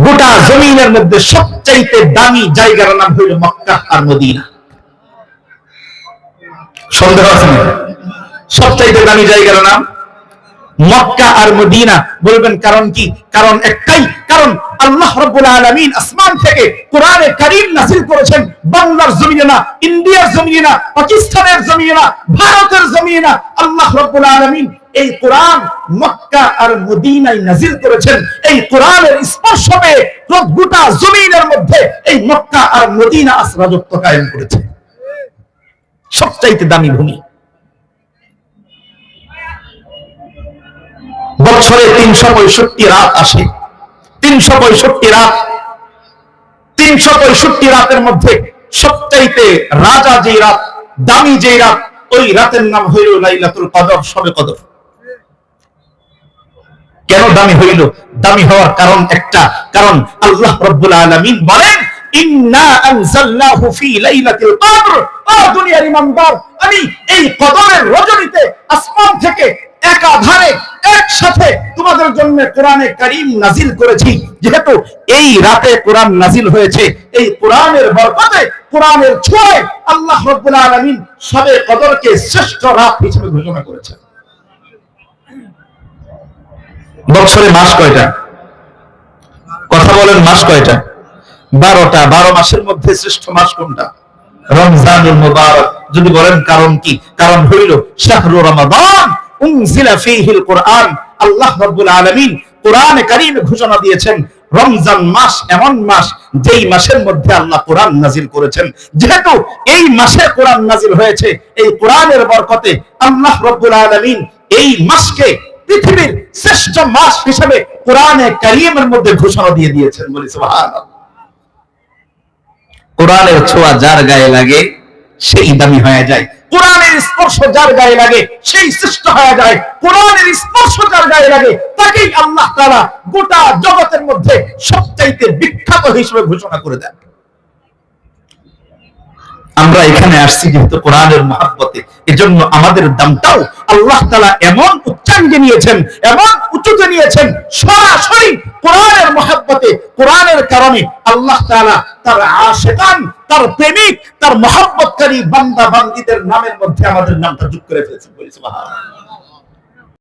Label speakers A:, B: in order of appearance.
A: গোটা জমিনের মধ্যে সবচাইতে দামি জায়গার নাম হইল মক্কা আর মদিনা। সন্দেহ আছে না? সবচাইতে দামি জায়গার নাম মক্কা আর মদিনা। বলবেন কারণ কি? কারণ একটাই, কারণ আল্লাহ রাব্বুল আলামিন আসমান থেকে কোরআনে কারীম নাযিল করেছেন বাংলার জমিনে না, ইন্ডিয়ার জমিনে না, পাকিস্তানের জমিনে না, ভারতের জমিনে না। আল্লাহ রাব্বুল আলামিন এই কোরআন মক্কা আর মদিনায় নাযিল করেছেন। এই কোরআনের স্পর্শ পেয়ে গোটা জমিনের মধ্যে এই মক্কা আর মদিনা রাজত্ব কায়েম করেছে। সবচাইতে দামি ভূমি। বছরে 365 রাত আসে। 365 রাত, 365 রাতের মধ্যে সবচাইতে রাজা যেই রাত, দামি যেই রাত, ওই রাতের নাম হইল লাইলাতুল কদর, শবে কদর। কেন দামি হইল? দামি হওয়ার কারণ একটা, কারণ আল্লাহ রাব্বুল আলামিন বলেন ইন্না আনজালনাহু ফি লাইলাতিল কদর। ও দুনিয়ার ইমানদার, আমি এই কদরের রজনীতে আসমান থেকে একাধারে একসাথে তোমাদের জন্য কোরআনে কারীম নাযিল করেছি। যেহেতু এই রাতে কোরআন নাযিল হয়েছে, এই কোরআনের বরকতে, কোরআনের ছোঁয়ায় আল্লাহ রাব্বুল আলামিন শবে কদরকে শ্রেষ্ঠ রাত হিসেবে ঘোষণা করেছেন। বছরে মাস কয়টা? কথা বলেন, মাস কয়টা? 12টা। 12 মাসের মধ্যে শ্রেষ্ঠ মাস কোনটা? রমজানুল মুবারক। যদি বলেন কারণ কি? কারণ হইল শাহরু রমাদান উনজিলা ফীহিল কুরআন। আল্লাহ রাব্বুল আলামিন কোরআনে কারীমে ঘোষণা দিয়েছেন রমজান মাস এমন মাস যেই মাসের মধ্যে আল্লাহ কোরআন নাযিল করেছেন। যেহেতু এই মাসে কোরআন নাযিল হয়েছে, এই কোরআনের বরকতে আল্লাহ রাব্বুল আলামিন এই মাসকে পৃথিবীর শ্রেষ্ঠ মাস হিসেবে কোরআনে কারীমের মধ্যে ঘোষণা দিয়ে দিয়েছেন। বলি সুবহানাল্লাহ। কোরআনের ছোঁয়া যার গায়ে লাগে সেই দামি হয়ে যায়। কোরআনের স্পর্শ যার গায়ে লাগে সেই শ্রেষ্ঠ হয়ে যায়। কোরআনের স্পর্শ যার গায়ে লাগে তাকেই আল্লাহ তাআলা গোটা জগতের মধ্যে সবচাইতে বিখ্যাত হিসেবে ঘোষণা করে দেন। আমরা এখানে আসছি যেহেতু কোরআনের মহব্বতে, এজন্য আমাদের দামটাও আল্লাহ তাআলা এমন উচ্চাঙ্গে নিয়েছেন, এমন উঁচুতে নিয়েছেন, সরাসরি কোরআনের মহব্বতে, কোরআনের কারণে আল্লাহ তাআলা তার আশিকান, তার প্রেমিক, তার মহব্বতকারী বান্দা বান্দীদের নামের মধ্যে আমাদের নামটা যোগ করে ফেলেছেন। বলি সুবহানাল্লাহ।